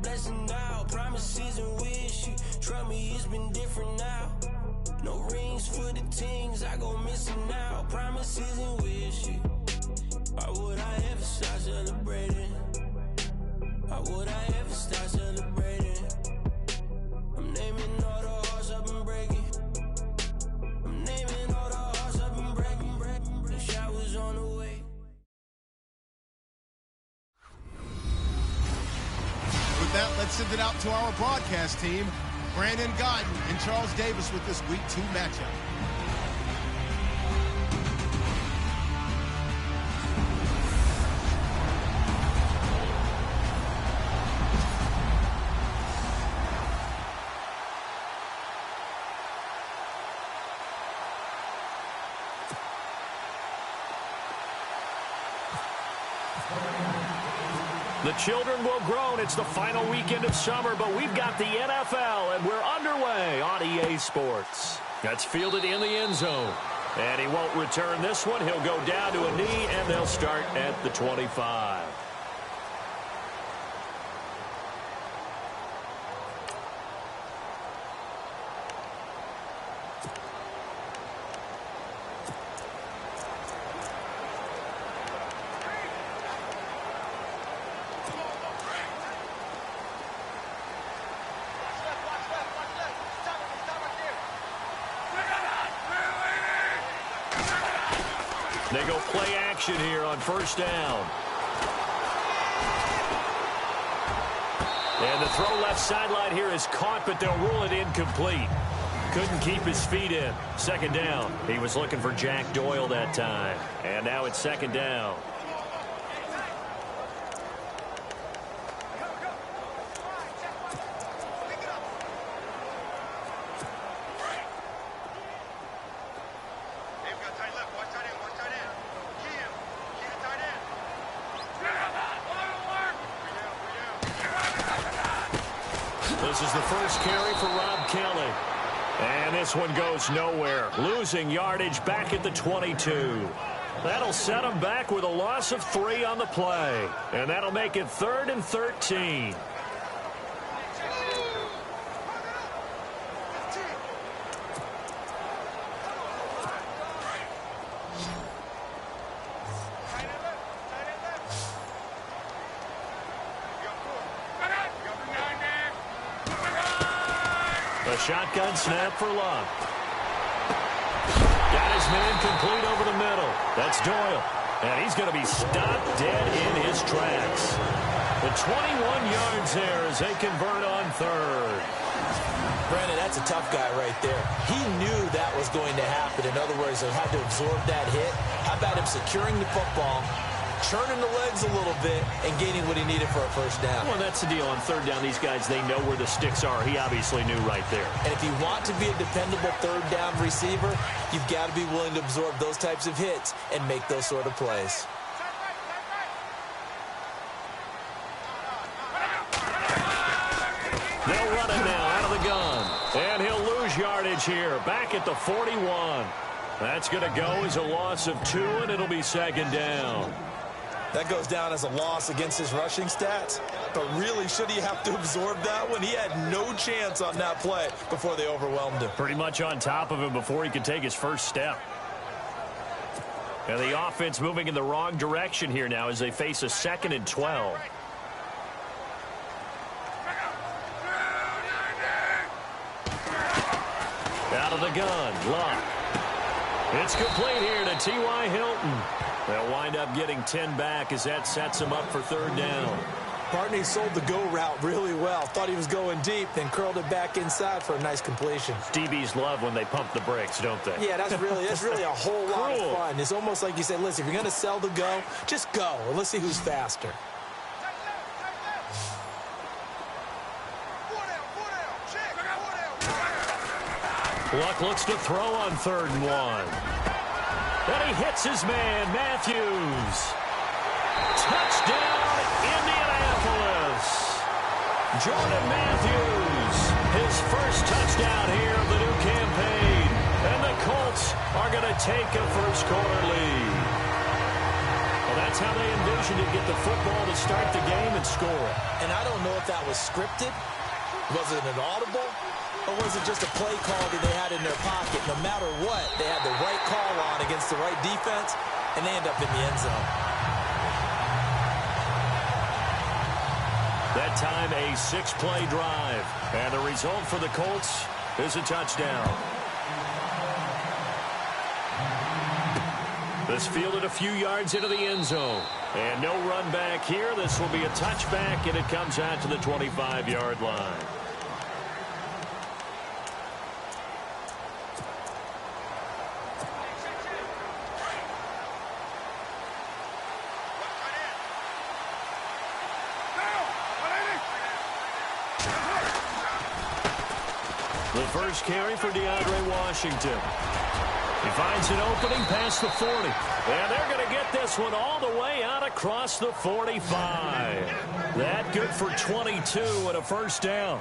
blessing now. Promises and wish you. Trust me, it's been different now. No rings for the things I go missing now. Promises and wish you. Why would I ever start celebrating? Why would I ever start celebrating? I'm naming all the hearts I've been breaking. I'm naming all the hearts I've been breaking. The showers on the way. With that, let's send it out to our broadcast team. Brandon Godden and Charles Davis with this Week 2 matchup. The children will groan. It's the final weekend of summer, but we've got the NFL, and we're underway on EA Sports. That's fielded in the end zone. And he won't return this one. He'll go down to a knee, and they'll start at the 25. They go play action here on first down. And the throw left sideline here is caught, but they'll rule it incomplete. Couldn't keep his feet in. Second down. He was looking for Jack Doyle that time. And now it's second down. This is the first carry for Rob Kelly. And this one goes nowhere. Losing yardage back at the 22. That'll set him back with a loss of 3 on the play. And that'll make it 3rd and 13. A shotgun snap for Luck. Got his man complete over the middle. That's Doyle. And he's going to be stopped dead in his tracks. The 21 yards there as they convert on 3rd. Brandon, that's a tough guy right there. He knew that was going to happen. In other words, he had to absorb that hit. How about him securing the football, churning the legs a little bit, and gaining what he needed for a first down? Well, that's the deal. On 3rd down, these guys, they know where the sticks are. He obviously knew right there. And if you want to be a dependable 3rd down receiver, you've got to be willing to absorb those types of hits and make those sort of plays. They'll run it now out of the gun. And he'll lose yardage here. Back at the 41. That's going to go as a loss of 2, and it'll be second down. That goes down as a loss against his rushing stats. But really, should he have to absorb that one? He had no chance on that play before they overwhelmed him. Pretty much on top of him before he could take his first step. And the offense moving in the wrong direction here now as they face a 2nd and 12. Out of the gun, Luck. It's complete here to T.Y. Hilton. They'll wind up getting 10 back as that sets him up for 3rd down. Partney sold the go route really well. Thought he was going deep, then curled it back inside for a nice completion. DBs love when they pump the brakes, don't they? Yeah, that's really a whole lot of fun. It's almost like you say, listen, if you're going to sell the go, just go. And let's see who's faster. Luck looks to throw on 3rd and 1. And he hits his man, Matthews. Touchdown, Indianapolis. Jordan Matthews, his first touchdown here of the new campaign. And the Colts are going to take a first-quarter lead. Well, that That's how they envisioned to get the football to start the game and score. And I don't know if that was scripted. Was it an audible? Or was it just a play call that they had in their pocket? No matter what, they had the right call on against the right defense, and they end up in the end zone. That time, a 6-play drive. And the result for the Colts is a touchdown. This fielded a few yards into the end zone. And no run back here. This will be a touchback, and it comes out to the 25-yard line. The first carry for DeAndre Washington. He finds an opening past the 40. And they're going to get this one all the way out across the 45. That good for 22 and a first down.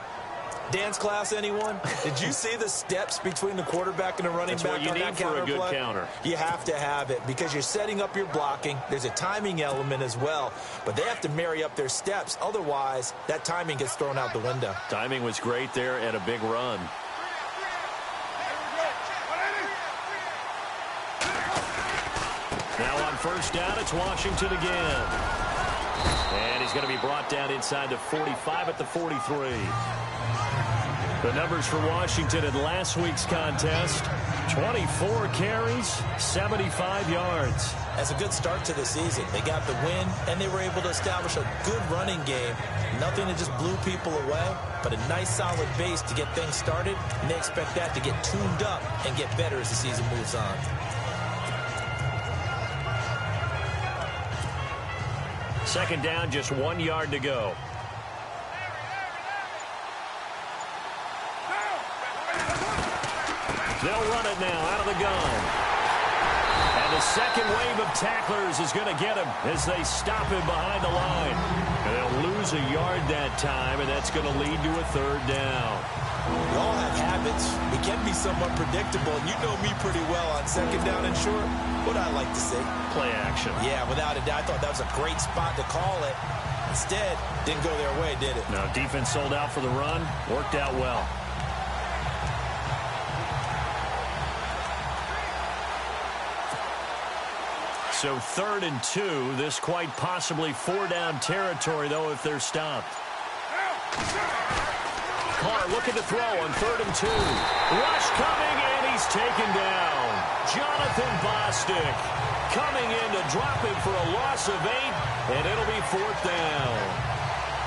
Dance class, anyone? Did you see the steps between the quarterback and the running back on that counter play? That's what you need for a good counter. You have to have it because you're setting up your blocking. There's a timing element as well, but they have to marry up their steps. Otherwise, that timing gets thrown out the window. Timing was great there and a big run. Now on first down, it's Washington again. And he's going to be brought down inside the 45 at the 43. The numbers for Washington in last week's contest, 24 carries, 75 yards. That's a good start to the season. They got the win, and they were able to establish a good running game. Nothing that just blew people away, but a nice solid base to get things started, and they expect that to get tuned up and get better as the season moves on. Second down, just 1 yard to go. They'll run it now out of the gun. And the second wave of tacklers is going to get him as they stop him behind the line. And they'll lose a yard that time, and that's going to lead to a third down. We all have habits. We can be somewhat predictable, and you know me pretty well on second down and short. What I like to see? Play action. Yeah, without a doubt. I thought that was a great spot to call it. Instead, didn't go their way, did it? No, defense sold out for the run. Worked out well. So 3rd and 2. This quite possibly 4-down territory, though, if they're stopped. Carr looking to throw on 3rd and 2. Rush coming, and he's taken down. Jonathan Bostic coming in to drop him for a loss of 8, and it'll be 4th down.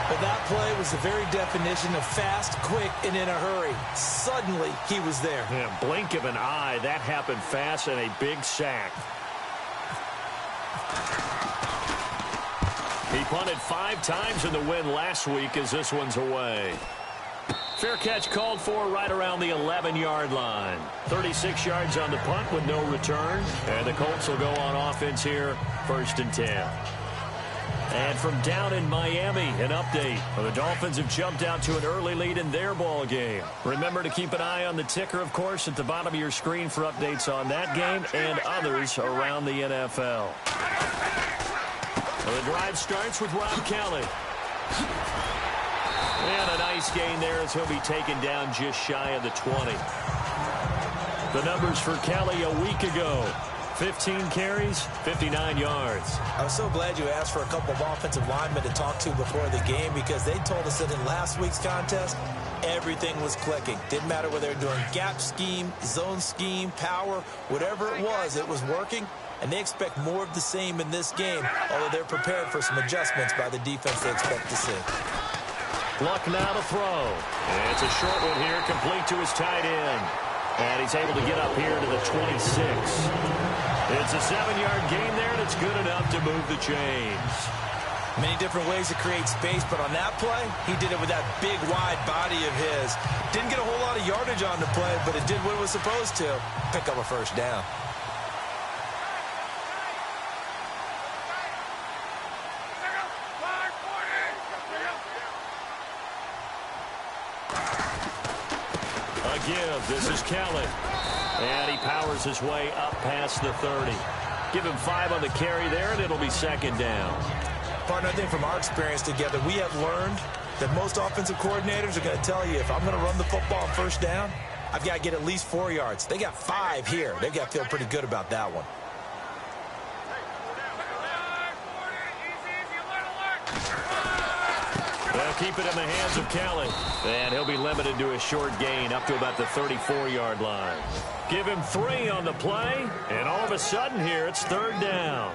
But that play was the very definition of fast, quick, and in a hurry. Suddenly, he was there. Yeah, blink of an eye. That happened fast, and a big sack. He punted 5 times in the win last week as this one's away. Fair catch called for right around the 11-yard line. 36 yards on the punt with no return. And the Colts will go on offense here, 1st and 10. And from down in Miami, an update. The Dolphins have jumped out to an early lead in their ball game. Remember to keep an eye on the ticker, of course, at the bottom of your screen for updates on that game and others around the NFL. Well, the drive starts with Rob Kelly. And a nice gain there as he'll be taken down just shy of the 20. The numbers for Kelly a week ago. 15 carries, 59 yards. I was so glad you asked for a couple of offensive linemen to talk to before the game because they told us that in last week's contest, everything was clicking. Didn't matter whether they're doing gap scheme, zone scheme, power, whatever it was working. And they expect more of the same in this game, although they're prepared for some adjustments by the defense they expect to see. Luck now to throw. And it's a short one here, complete to his tight end. And he's able to get up here to the 26. It's a 7-yard gain there, and it's good enough to move the chains. Many different ways to create space, but on that play, he did it with that big, wide body of his. Didn't get a whole lot of yardage on the play, but it did what it was supposed to. Pick up a first down. Give. This is Kelly. And he powers his way up past the 30. Give him 5 on the carry there, and it'll be second down. Partner, I think from our experience together, we have learned that most offensive coordinators are going to tell you, if I'm going to run the football on first down, I've got to get at least 4 yards. They got 5 here. They've got to feel pretty good about that one. They'll keep it in the hands of Kelly. And he'll be limited to a short gain up to about the 34-yard line. Give him 3 on the play, and all of a sudden here it's third down.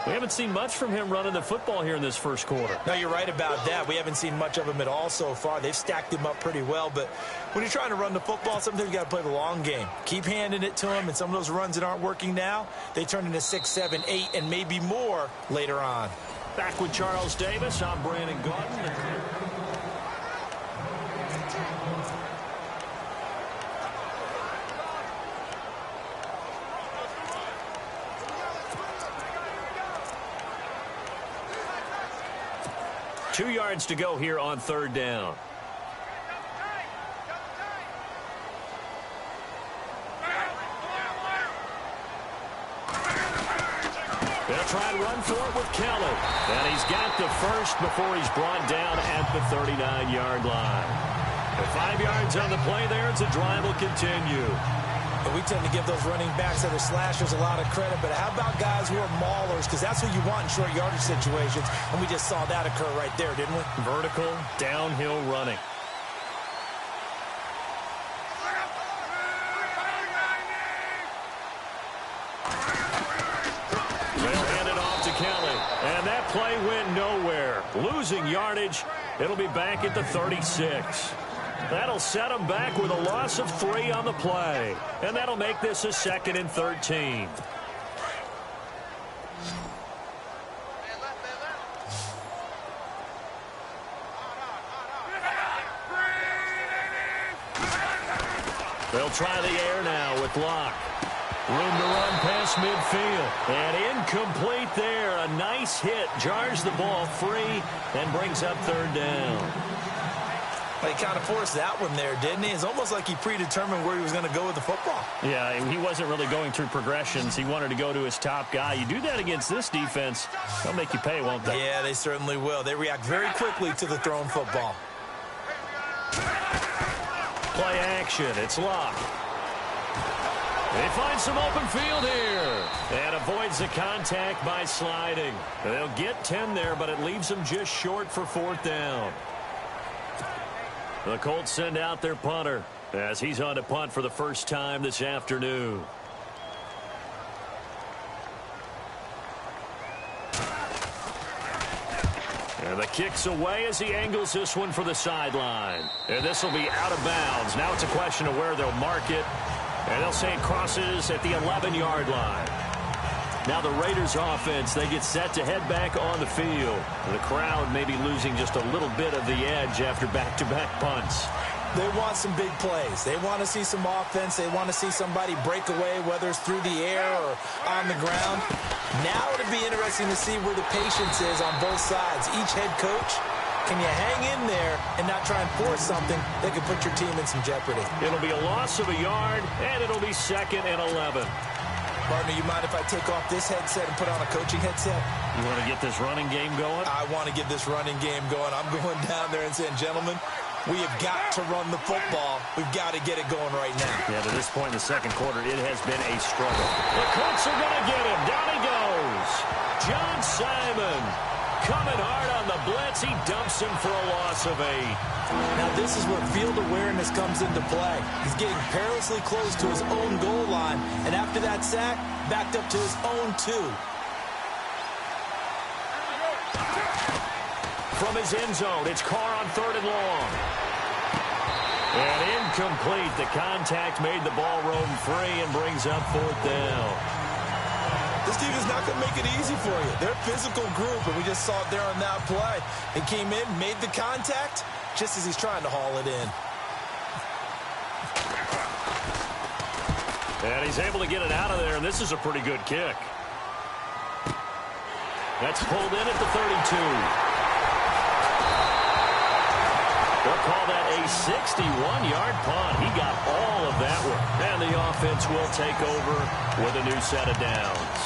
We haven't seen much from him running the football here in this first quarter. No, you're right about that. We haven't seen much of him at all so far. They've stacked him up pretty well, but when you're trying to run the football, sometimes you got to play the long game. Keep handing it to him, and some of those runs that aren't working now, they turn into 6, 7, 8, and maybe more later on. Back with Charles Davis, I'm Brandon Gordon. 2 yards to go here on third down. They'll try and run for it with Kelly. And he's got the first before he's brought down at the 39-yard line. With 5 yards on the play there, it's a drive will continue. But we tend to give those running backs that are slashers a lot of credit. But how about guys who are maulers? Because that's what you want in short yardage situations. And we just saw that occur right there, didn't we? Vertical, downhill running. They'll hand it off to Kelly. And that play went nowhere. Losing yardage. It'll be back at the 36. That'll set them back with a loss of 3 on the play. And that'll make this a 2nd and 13. They'll try the air now with Locke. Room to run past midfield. And incomplete there. A nice hit. Jars the ball free and brings up third down. He kind of forced that one there, didn't he? It's almost like he predetermined where he was going to go with the football. Yeah, he wasn't really going through progressions. He wanted to go to his top guy. You do that against this defense, they'll make you pay, won't they? Yeah, they certainly will. They react very quickly to the thrown football. Play action. It's Locke. They find some open field here. And avoids the contact by sliding. They'll get 10 there, but it leaves them just short for 4th down. The Colts send out their punter as he's on to punt for the first time this afternoon. And the kick's away as he angles this one for the sideline. And this will be out of bounds. Now it's a question of where they'll mark it. And they'll say it crosses at the 11-yard line. Now the Raiders offense, they get set to head back on the field. The crowd may be losing just a little bit of the edge after back-to-back punts. They want some big plays. They want to see some offense. They want to see somebody break away, whether it's through the air or on the ground. Now it'll be interesting to see where the patience is on both sides. Each head coach, can you hang in there and not try and force something that could put your team in some jeopardy? It'll be a loss of a yard, and it'll be 2nd and 11. Partner, you mind if I take off this headset and put on a coaching headset? You want to get this running game going? I want to get this running game going. I'm going down there and saying, gentlemen, we have got to run the football. We've got to get it going right now. Yeah, to this point in the second quarter, it has been a struggle. The Colts are going to get him. Down he goes. John Simon coming hard on the blitz. He dumps him for a loss of 8. Now this is where field awareness comes into play. He's getting perilously close to his own goal line, and after that sack, backed up to his own 2. From his end zone, it's Carr on 3rd and long. And incomplete. The contact made the ball roam free and brings up 4th down. This team is not going to make it easy for you. They're a physical group, and we just saw it there on that play. He came in, made the contact, just as he's trying to haul it in. And he's able to get it out of there, and this is a pretty good kick. That's pulled in at the 32. They'll call that a 61-yard punt. He got all of that one. And the offense will take over with a new set of downs.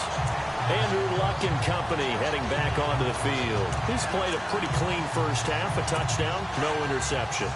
Andrew Luck and company heading back onto the field. He's played a pretty clean first half, a touchdown, no interceptions.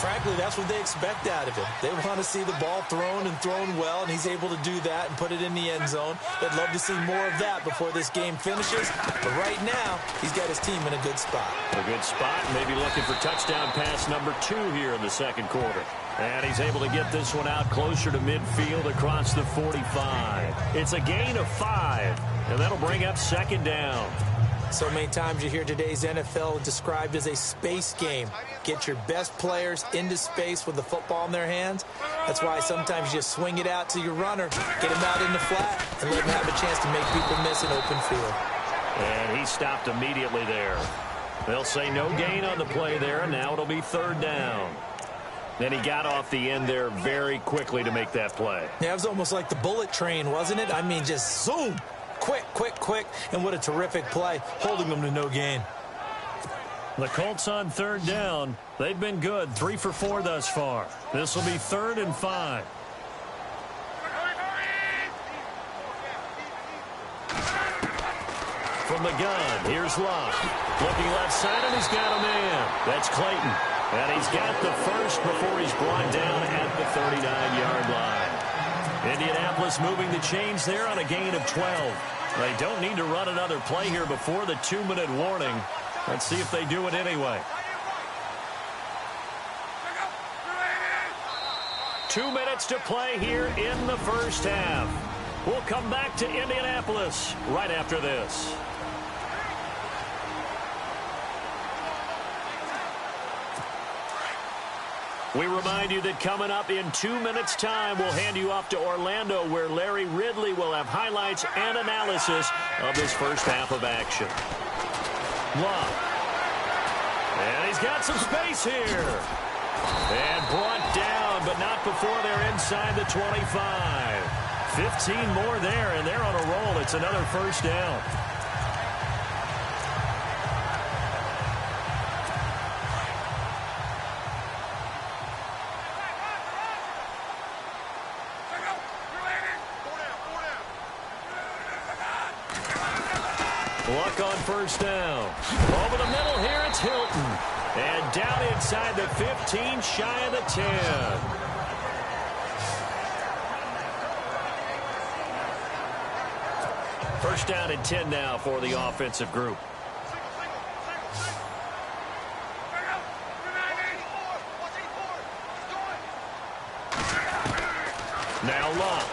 Frankly, that's what they expect out of him. They want to see the ball thrown and thrown well, and he's able to do that and put it in the end zone. They'd love to see more of that before this game finishes. But right now, he's got his team in a good spot. A good spot, maybe looking for touchdown pass number 2 here in the second quarter. And he's able to get this one out closer to midfield across the 45. It's a gain of 5, and that'll bring up second down. So many times you hear today's NFL described as a space game. Get your best players into space with the football in their hands. That's why sometimes you just swing it out to your runner, get him out in the flat, and let him have a chance to make people miss an open field. And he stopped immediately there. They'll say no gain on the play there, and now it'll be third down. Then he got off the end there very quickly to make that play. Yeah, it was almost like the bullet train, wasn't it? I mean, just zoom. Quick, quick, quick, and what a terrific play, holding them to no gain. The Colts on third down. They've been good, 3 for 4 thus far. This will be 3rd and 5. From the gun, here's Luck. Looking left side, and he's got a man. That's Clayton. And he's got the first before he's brought down at the 39-yard line. Indianapolis moving the chains there on a gain of 12. They don't need to run another play here before the 2-minute warning. Let's see if they do it anyway. 2 minutes to play here in the first half. We'll come back to Indianapolis right after this. We remind you that coming up in 2 minutes' time, we'll hand you off to Orlando, where Larry Ridley will have highlights and analysis of this first half of action. Luck. And he's got some space here. And brought down, but not before they're inside the 25. 15 more there, and they're on a roll. It's another first down. Luck on first down. Over the middle here, it's Hilton. And down inside the 15, shy of the 10. First down and 10 now for the offensive group. Now Luck.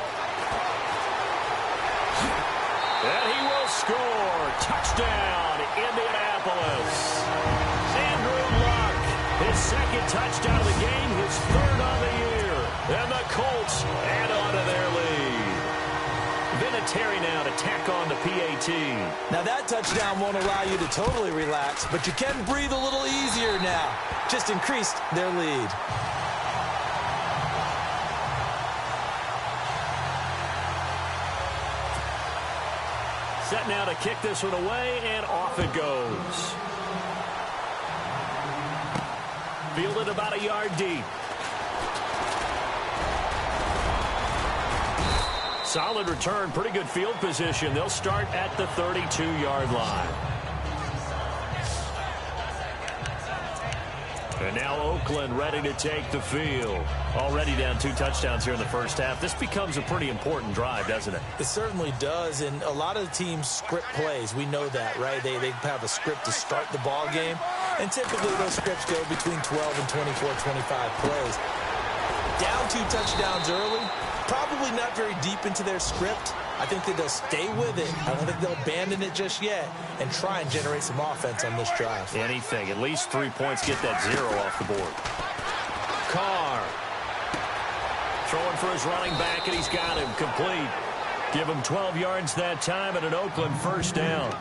And he will score. Touchdown, Indianapolis. Andrew Luck, his second touchdown of the game, his 3rd on the year. And the Colts add on to their lead. Vinatieri now to tack on the PAT. Now that touchdown won't allow you to totally relax, but you can breathe a little easier now. Just increased their lead. Set now to kick this one away, and off it goes. Fielded about a yard deep. Solid return, pretty good field position. They'll start at the 32-yard line. And now Oakland ready to take the field. Already down 2 touchdowns here in the first half. This becomes a pretty important drive, doesn't it? It certainly does, and a lot of teams script plays. We know that, right? They have a script to start the ball game, and typically those scripts go between 12 and 24, 25 plays. Down 2 touchdowns early, probably not very deep into their script. I think that they'll stay with it. I don't think they'll abandon it just yet and try and generate some offense on this drive. Anything. At least 3 points. Get that 0 off the board. Carr. Throwing for his running back, and he's got him complete. Give him 12 yards that time and an Oakland first down.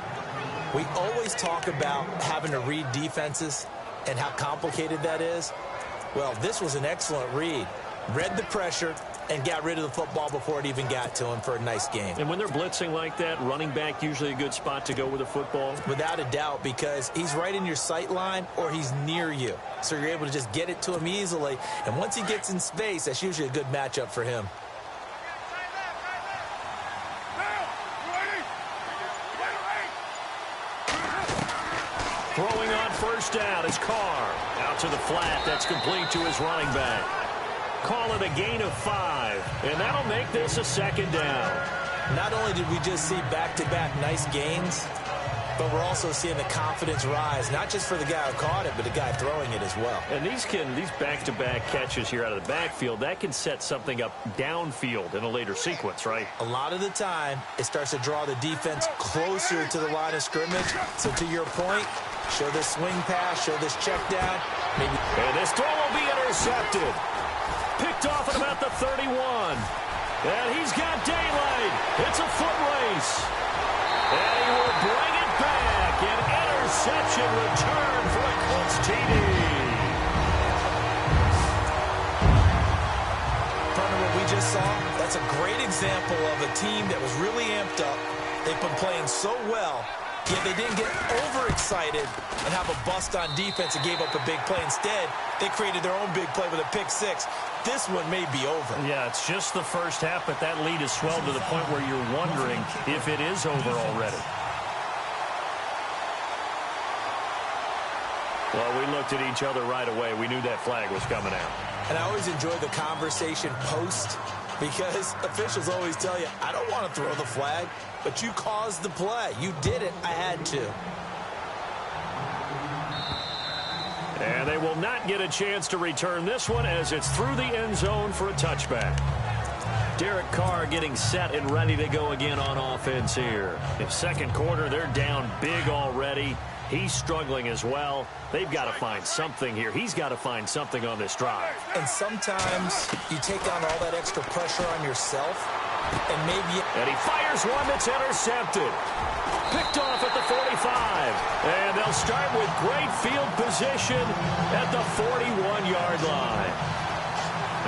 We always talk about having to read defenses and how complicated that is. Well, this was an excellent read. Read the pressure and got rid of the football before it even got to him for a nice game. And when they're blitzing like that, running back usually a good spot to go with the football? Without a doubt, because he's right in your sight line or he's near you. So you're able to just get it to him easily. And once he gets in space, that's usually a good matchup for him. first down as Carr out to the flat. That's complete to his running back. Call it a gain of 5, and that'll make this a second down. Not only did we just see back-to-back nice gains, but we're also seeing the confidence rise, not just for the guy who caught it, but the guy throwing it as well. And these back-to-back catches here out of the backfield, that can set something up downfield in a later sequence, right? A lot of the time, it starts to draw the defense closer to the line of scrimmage. So to your point, show this swing pass, show this check down. Maybe. And this throw will be intercepted. Picked off at about the 31. And he's got daylight. It's a foot race. And he will bring it back. An interception return for a Colts TD. Partner, what we just saw, that's a great example of a team that was really amped up. They've been playing so well, yet they didn't get overexcited and have a bust on defense and gave up a big play. Instead, they created their own big play with a pick six. This one may be over. Yeah, it's just the first half, but that lead has swelled to the point where you're wondering if it is over already. Well, we looked at each other right away. We knew that flag was coming out. And I always enjoy the conversation post because officials always tell you, I don't want to throw the flag, but you caused the play. You did it. I had to. And they will not get a chance to return this one as it's through the end zone for a touchback. Derek Carr getting set and ready to go again on offense here. In second quarter, they're down big already. He's struggling as well. They've got to find something here. He's got to find something on this drive. And sometimes you take on all that extra pressure on yourself, and maybe... And he fires one that's intercepted. Picked off at the 45. And they'll start with great field position at the 41-yard line.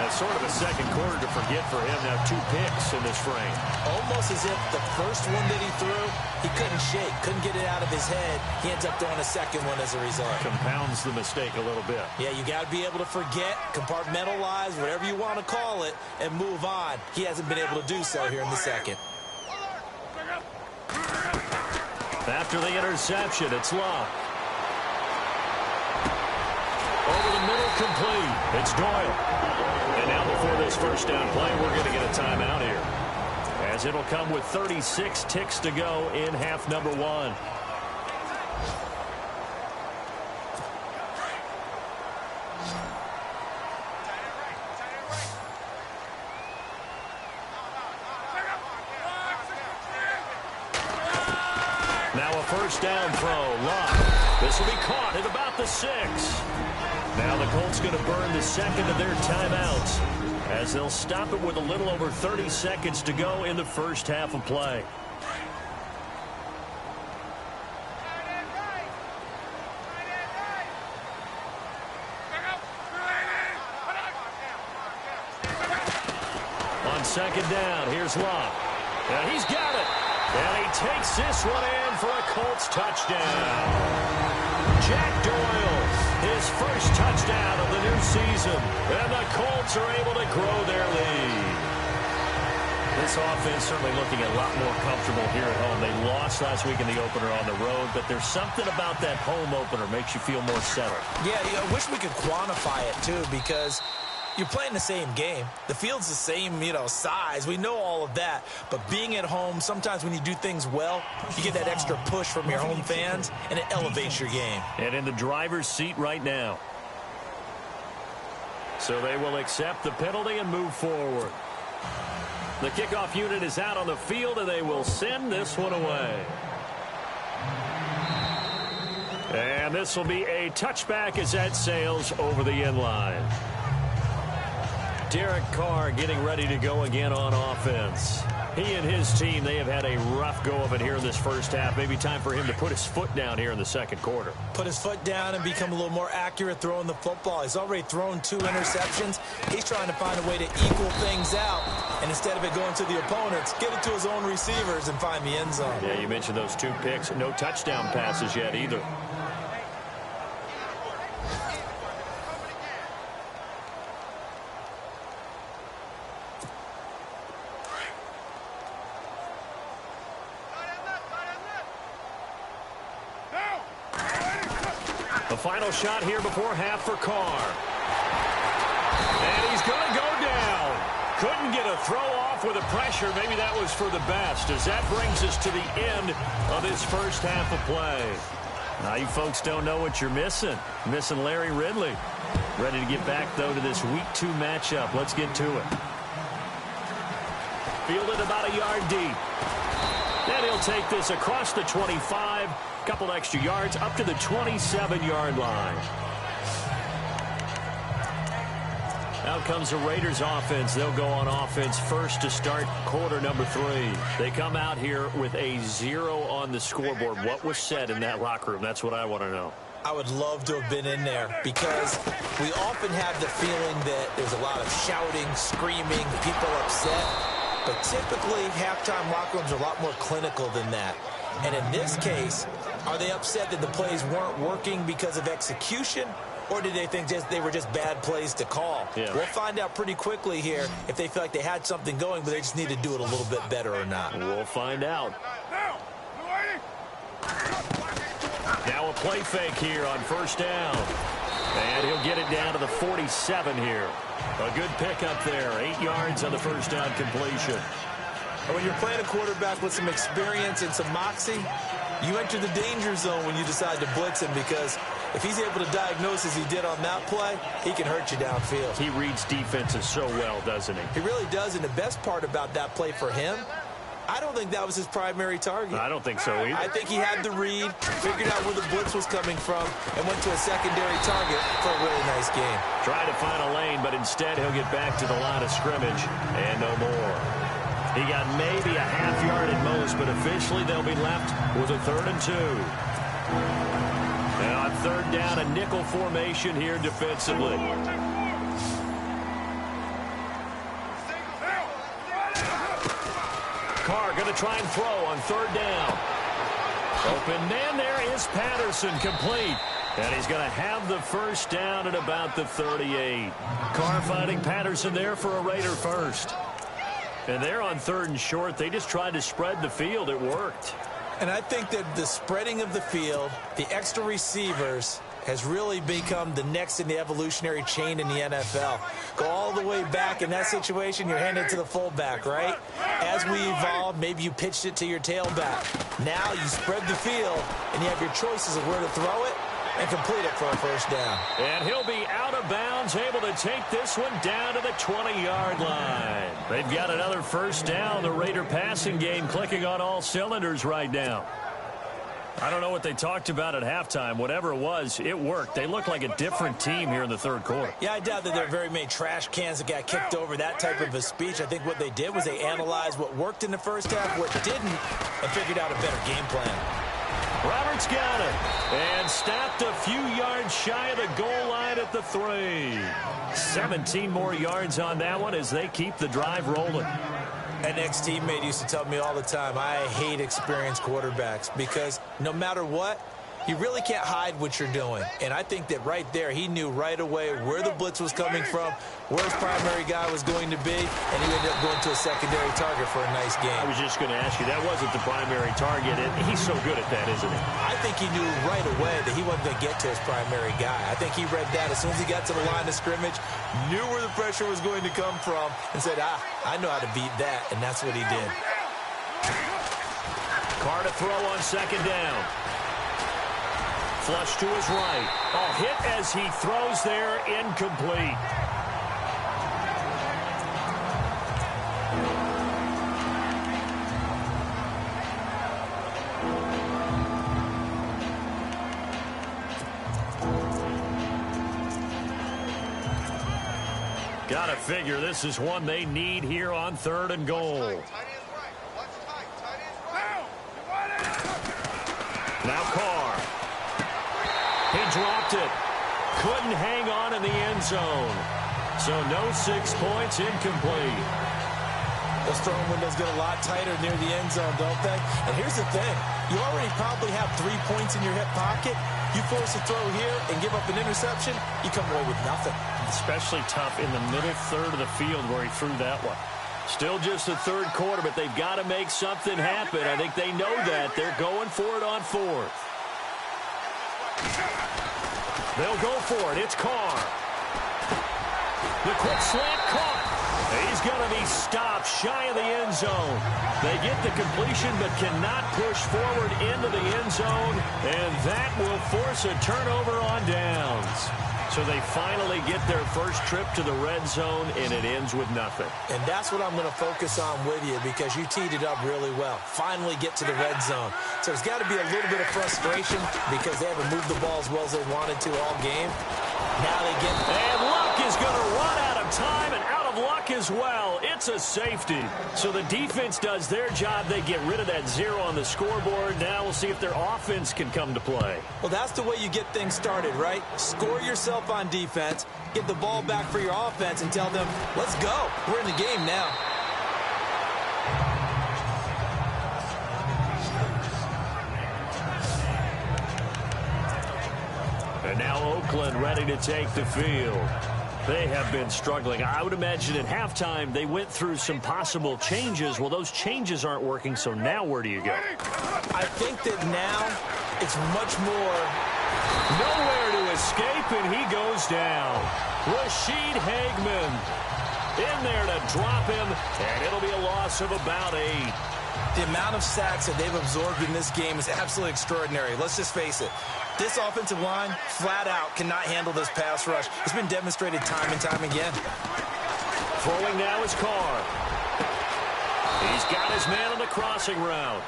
That's sort of a second quarter to forget for him. Now 2 picks in this frame. Almost as if the first one that he threw, he couldn't shake, couldn't get it out of his head. He ends up throwing a second one as a result. Compounds the mistake a little bit. Yeah, you got to be able to forget, compartmentalize, whatever you want to call it, and move on. He hasn't been able to do so here in the second. After the interception, it's Locke. Over the middle, complete. It's Doyle. And now before this first down play, we're going to get a timeout here, as it'll come with 36 ticks to go in half number 1. Now a first down throw. Locke. This will be caught at about the 6. Now the Colts going to burn the second of their timeouts, as they'll stop it with a little over 30 seconds to go in the first half of play. On second down, here's Locke. And he's got it. And he takes this one in for a Colts touchdown. Jack Doyle, his first touchdown of the new season. And the Colts are able to grow their lead. This offense certainly looking a lot more comfortable here at home. They lost last week in the opener on the road, but there's something about that home opener makes you feel more settled. Yeah, I wish we could quantify it, too, because you're playing the same game. The field's the same, size. We know all of that. But being at home, sometimes when you do things well, you get that extra push from your home fans, and it elevates your game. And in the driver's seat right now. So they will accept the penalty and move forward. The kickoff unit is out on the field, and they will send this one away. And this will be a touchback as that sails over the end line. Derek Carr getting ready to go again on offense. He and his team, they have had a rough go of it here in this first half. Maybe time for him to put his foot down here in the second quarter. Put his foot down and become a little more accurate throwing the football. He's already thrown 2 interceptions. He's trying to find a way to equal things out. And instead of it going to the opponents, get it to his own receivers and find the end zone. Yeah, you mentioned those 2 picks. No touchdown passes yet either. The final shot here before half for Carr. And he's going to go down. Couldn't get a throw off with the pressure. Maybe that was for the best, as that brings us to the end of this first half of play. Now, you folks don't know what you're missing. Missing Larry Ridley. Ready to get back, though, to this Week 2 matchup. Let's get to it. Fielded about a yard deep. And he'll take this across the 25. Couple extra yards up to the 27-yard line. Out comes the Raiders offense. They'll go on offense first to start quarter number 3. They come out here with a 0 on the scoreboard. What was said in that locker room? That's what I want to know. I would love to have been in there, because we often have the feeling that there's a lot of shouting, screaming, people upset. But typically, halftime locker rooms are a lot more clinical than that. And in this case, are they upset that the plays weren't working because of execution? Or did they think they were just bad plays to call? Yeah. We'll find out pretty quickly here if they feel like they had something going, but they just need to do it a little bit better or not. We'll find out. Now a play fake here on first down. And he'll get it down to the 47 here. A good pickup there. 8 yards on the first down completion. And when you're playing a quarterback with some experience and some moxie, you enter the danger zone when you decide to blitz him, because if he's able to diagnose as he did on that play, he can hurt you downfield. He reads defenses so well, doesn't he? He really does, and the best part about that play for him, I don't think that was his primary target. I don't think so either. I think he had the read, figured out where the blitz was coming from, and went to a secondary target for a really nice game. Tried to find a lane, but instead he'll get back to the line of scrimmage and no more. He got maybe a half yard at most, but officially they'll be left with a 3rd and 2. And on 3rd down, a nickel formation here defensively. Carr going to try and throw on 3rd down. Open man, there is Patterson, complete. And he's going to have the first down at about the 38. Carr finding Patterson there for a Raider first. And they're on 3rd and short. They just tried to spread the field. It worked. And I think that the spreading of the field, the extra receivers, has really become the next in the evolutionary chain in the NFL. Go all the way back in that situation, you're handed to the fullback, right? As we evolved, maybe you pitched it to your tailback. Now you spread the field, and you have your choices of where to throw it and complete it for a first down. And he'll be out of bounds, able to take this one down to the 20-yard line. They've got another first down. The Raider passing game clicking on all cylinders right now. I don't know what they talked about at halftime. Whatever it was, it worked. They look like a different team here in the 3rd quarter. Yeah, I doubt that there are very many trash cans that got kicked over, that type of a speech. I think what they did was they analyzed what worked in the first half, what didn't, and figured out a better game plan. Roberts got it and stopped a few yards shy of the goal line at the 3. 17 more yards on that one as they keep the drive rolling. An ex-teammate used to tell me all the time, I hate experienced quarterbacks, because no matter what, you really can't hide what you're doing. And I think that right there, he knew right away where the blitz was coming from, where his primary guy was going to be, and he ended up going to a secondary target for a nice game. I was just going to ask you, that wasn't the primary target, and he's so good at that, isn't he? I think he knew right away that he wasn't going to get to his primary guy. I think he read that as soon as he got to the line of scrimmage, knew where the pressure was going to come from, and said, I know how to beat that, and that's what he did. Carr to throw on 2nd down. Flush to his right. A hit as he throws there, incomplete. Gotta figure this is one they need here on 3rd and goal. Now Carr. He dropped it. Couldn't hang on in the end zone. So no 6 points, incomplete. Those throwing windows get a lot tighter near the end zone, don't they? And here's the thing. You already probably have 3 points in your hip pocket. You force a throw here and give up an interception, you come away with nothing. Especially tough in the middle 3rd of the field where he threw that one. Still just the 3rd quarter, but they've got to make something happen. I think they know that. They're going for it on 4th. They'll go for it. It's Carr. The quick slant caught. He's going to be stopped shy of the end zone. They get the completion but cannot push forward into the end zone, and that will force a turnover on downs. So they finally get their first trip to the red zone, and it ends with nothing. And that's what I'm going to focus on with you, because you teed it up really well. Finally get to the red zone. So there's got to be a little bit of frustration because they haven't moved the ball as well as they wanted to all game. Now they get... And Luck is going to run out of time and out of luck as well. It's a safety. So the defense does their job. They get rid of that 0 on the scoreboard. Now we'll see if their offense can come to play. Well, that's the way you get things started, right? Score yourself on defense, get the ball back for your offense, and tell them, let's go. We're in the game now. And now Oakland ready to take the field. They have been struggling. I would imagine at halftime they went through some possible changes. Well, those changes aren't working, so now where do you go? I think that now it's much more... Nowhere to escape, and he goes down. Rashid Hageman in there to drop him, and it'll be a loss of about 8. The amount of sacks that they've absorbed in this game is absolutely extraordinary. Let's just face it. This offensive line, flat out, cannot handle this pass rush. It's been demonstrated time and time again. Throwing now is Carr. He's got his man on the crossing route.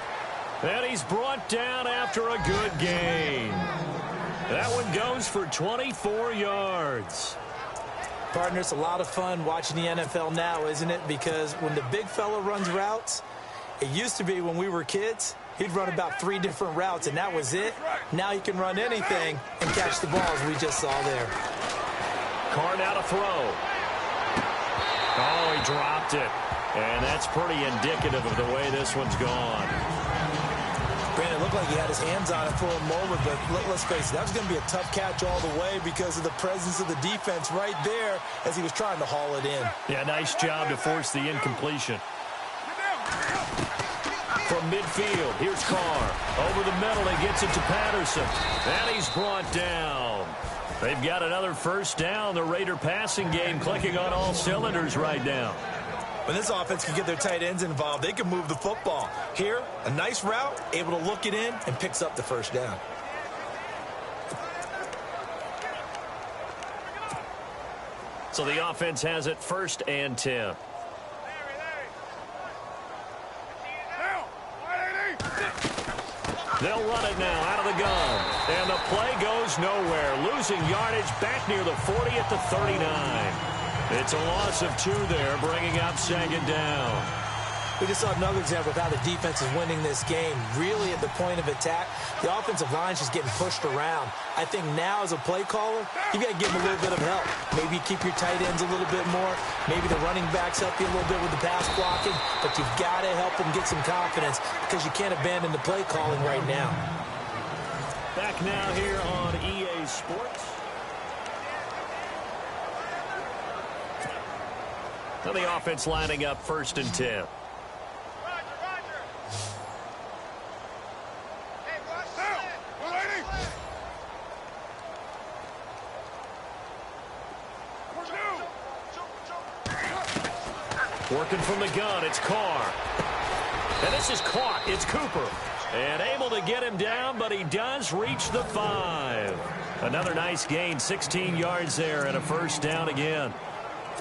And he's brought down after a good gain. That one goes for 24 yards. Partner, it's a lot of fun watching the NFL now, isn't it? Because when the big fella runs routes, it used to be when we were kids, he'd run about 3 different routes, and that was it. Now he can run anything and catch the balls we just saw there. Carr now to throw. Oh, he dropped it. And that's pretty indicative of the way this one's gone. Brandon, it looked like he had his hands on it for a moment, but let's face it, that was going to be a tough catch all the way because of the presence of the defense right there as he was trying to haul it in. Yeah, nice job to force the incompletion. From midfield, here's Carr. Over the middle, he gets it to Patterson. And he's brought down. They've got another first down. The Raider passing game clicking on all cylinders right now. When this offense can get their tight ends involved, they can move the football. Here, a nice route, able to look it in, and picks up the first down. So the offense has it 1st and 10. They'll run it now out of the gun. And the play goes nowhere. Losing yardage back near the 40 at the 39. It's a loss of 2 there, bringing up 2nd down. We just saw another example of how the defense is winning this game. Really at the point of attack, the offensive line's just getting pushed around. I think now as a play caller, you've got to give them a little bit of help. Maybe keep your tight ends a little bit more. Maybe the running backs help you a little bit with the pass blocking. But you've got to help them get some confidence because you can't abandon the play calling right now. Back now here on EA Sports. So the offense lining up 1st and 10. Working from the gun, it's Carr. And this is caught. It's Cooper. And able to get him down, but he does reach the 5. Another nice gain, 16 yards there, and a first down again.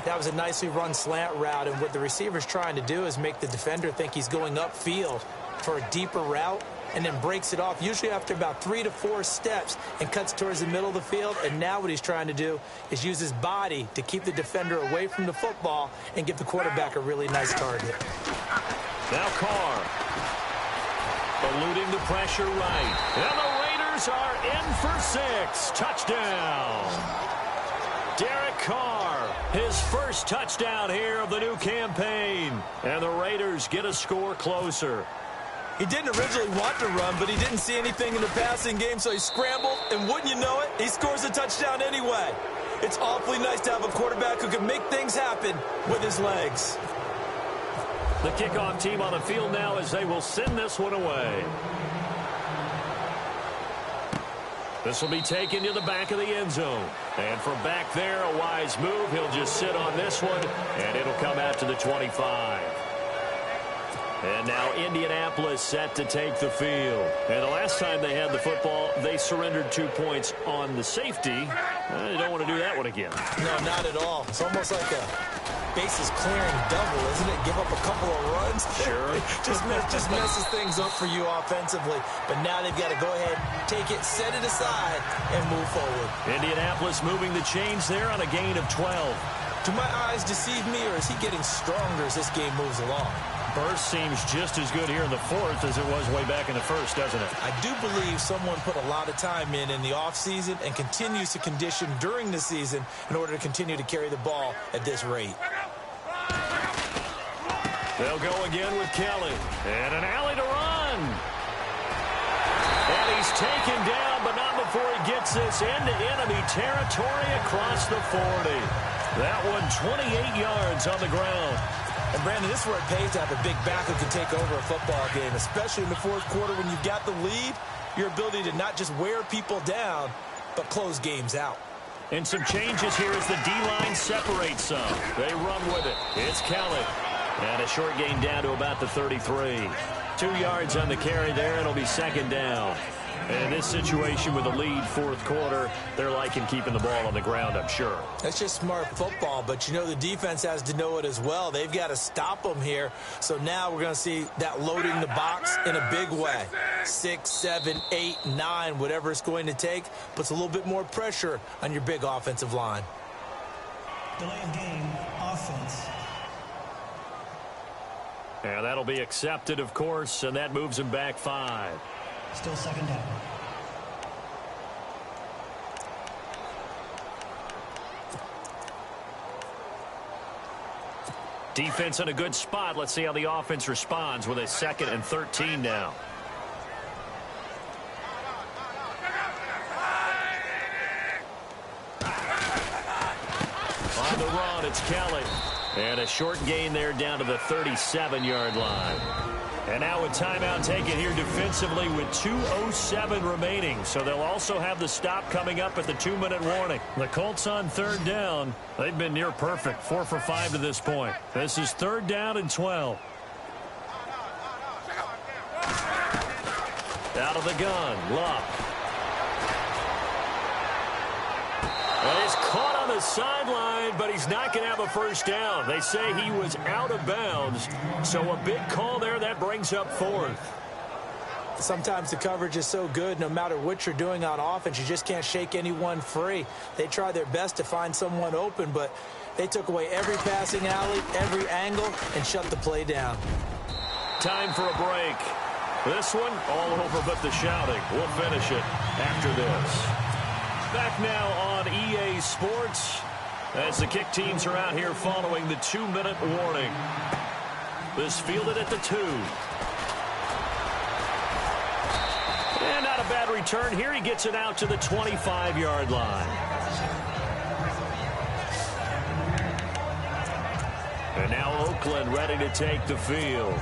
That was a nicely run slant route, and what the receiver's trying to do is make the defender think he's going upfield for a deeper route and then breaks it off, usually after about 3 to 4 steps, and cuts towards the middle of the field. And now what he's trying to do is use his body to keep the defender away from the football and give the quarterback a really nice target. Now Carr. Eluding the pressure right. And the Raiders are in for 6. Touchdown. Derek Carr, his first touchdown here of the new campaign. And the Raiders get a score closer. He didn't originally want to run, but he didn't see anything in the passing game, so he scrambled, and wouldn't you know it, he scores a touchdown anyway. It's awfully nice to have a quarterback who can make things happen with his legs. The kickoff team on the field now as they will send this one away. This will be taken to the back of the end zone. And from back there, a wise move. He'll just sit on this one, and it'll come out to the 25. And now Indianapolis set to take the field. And the last time they had the football, they surrendered 2 points on the safety. They don't want to do that one again. No, not at all. It's almost like a bases clearing double, isn't it? Give up a couple of runs. Sure. just messes things up for you offensively. But now they've got to go ahead, take it, set it aside, and move forward. Indianapolis moving the chains there on a gain of 12. Do my eyes deceive me, or is he getting stronger as this game moves along? Burst seems just as good here in the fourth as it was way back in the first, doesn't it? I do believe someone put a lot of time in the offseason and continues to condition during the season in order to continue to carry the ball at this rate. They'll go again with Kelly. And an alley to run. And he's taken down, but not before he gets this into enemy territory across the 40. That one 28 yards on the ground. And, Brandon, this is where it pays to have a big back who can take over a football game, especially in the fourth quarter when you've got the lead, your ability to not just wear people down, but close games out. And some changes here as the D-line separates some. They run with it. It's Kelly. And a short gain down to about the 33. 2 yards on the carry there, and it'll be second down. And in this situation with a lead fourth quarter, they're liking keeping the ball on the ground, I'm sure. That's just smart football, but you know the defense has to know it as well. They've got to stop them here. So now we're going to see that loading the box in a big way. 6, 7, 8, 9, whatever it's going to take, puts a little bit more pressure on your big offensive line. Delay of game, offense. And that'll be accepted, of course, and that moves him back 5. Still second down. Defense in a good spot. Let's see how the offense responds with a 2nd and 13 now. On the run, it's Kelly. And a short gain there down to the 37-yard line. And now a timeout taken here defensively with 2:07 remaining. So they'll also have the stop coming up at the 2-minute warning. The Colts on third down. They've been near perfect. 4 for 5 to this point. This is 3rd down and 12. Out of the gun, Luck. Well, he's caught on the sideline, but he's not going to have a first down. They say he was out of bounds, so a big call there. That brings up 4th. Sometimes the coverage is so good, no matter what you're doing on offense, you just can't shake anyone free. They try their best to find someone open, but they took away every passing alley, every angle, and shut the play down. Time for a break. This one, all over but the shouting. We'll finish it after this. Back now on EA Sports as the kick teams are out here following the 2-minute warning. This fielded at the 2. And not a bad return here. He gets it out to the 25-yard line. And now Oakland ready to take the field.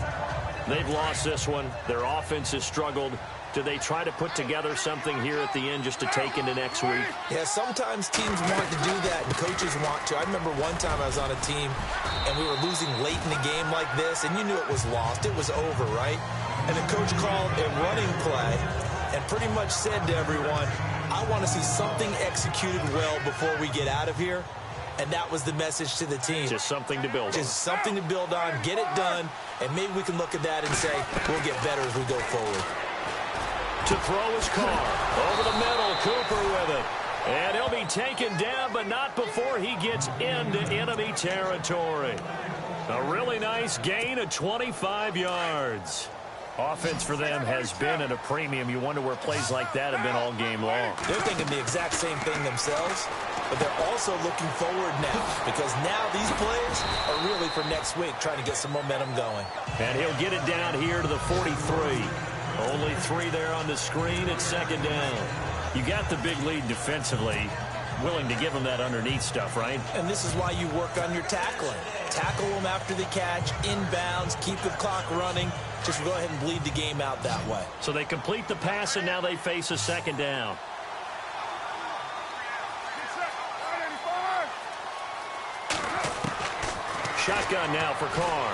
They've lost this one. Their offense has struggled. Do they try to put together something here at the end just to take into next week? Yeah, sometimes teams want to do that and coaches want to. I remember one time I was on a team and we were losing late in the game like this, and you knew it was lost. It was over, right? And the coach called a running play and pretty much said to everyone, I want to see something executed well before we get out of here. And that was the message to the team. Just something to build on. Just something to build on, get it done, and maybe we can look at that and say we'll get better as we go forward. To throw his car. Over the middle, Cooper with it. And he'll be taken down, but not before he gets into enemy territory. A really nice gain of 25 yards. Offense for them has been at a premium. You wonder where plays like that have been all game long. They're thinking the exact same thing themselves, but they're also looking forward now because now these plays are really for next week, trying to get some momentum going. And he'll get it down here to the 43. Only 3 there on the screen at 2nd down. You got the big lead defensively. Willing to give them that underneath stuff, right? And this is why you work on your tackling. Tackle them after the catch, inbounds, keep the clock running. Just go ahead and bleed the game out that way. So they complete the pass, and now they face a 2nd down. Shotgun now for Carr.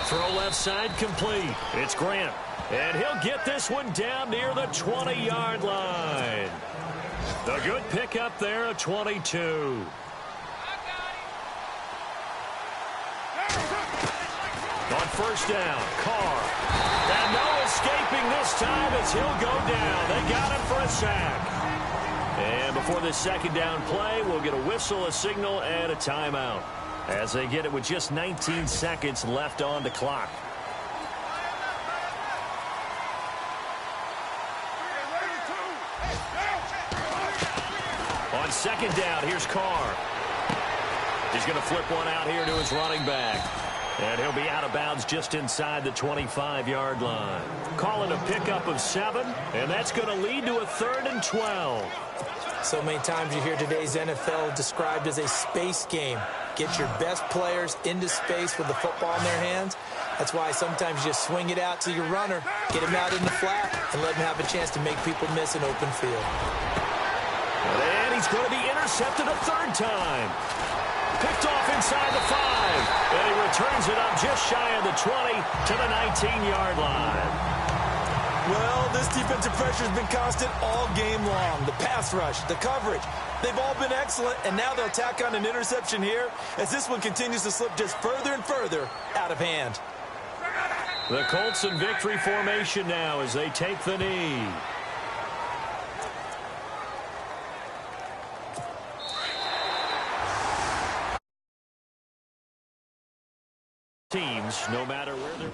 Throw left side complete. It's Grant. And he'll get this one down near the 20-yard line. The good pickup there at 22. On first down, Carr. And no escaping this time as he'll go down. They got him for a sack. And before this second down play, we'll get a whistle, a signal, and a timeout as they get it with just 19 seconds left on the clock. On second down, here's Carr. He's going to flip one out here to his running back. And he'll be out of bounds just inside the 25-yard line. Calling a pickup of 7, and that's going to lead to a 3rd and 12. So many times you hear today's NFL described as a space game. Get your best players into space with the football in their hands. That's why sometimes you just swing it out to your runner, get him out in the flat, and let him have a chance to make people miss an open field. And he's going to be intercepted a 3rd time. Picked off inside the 5. And he returns it up just shy of the 20 to the 19-yard line. Well, this defensive pressure has been constant all game long. The pass rush, the coverage, they've all been excellent, and now they'll tack on an interception here as this one continues to slip just further and further out of hand. The Colts in victory formation now as they take the knee. Teams, no matter where they're...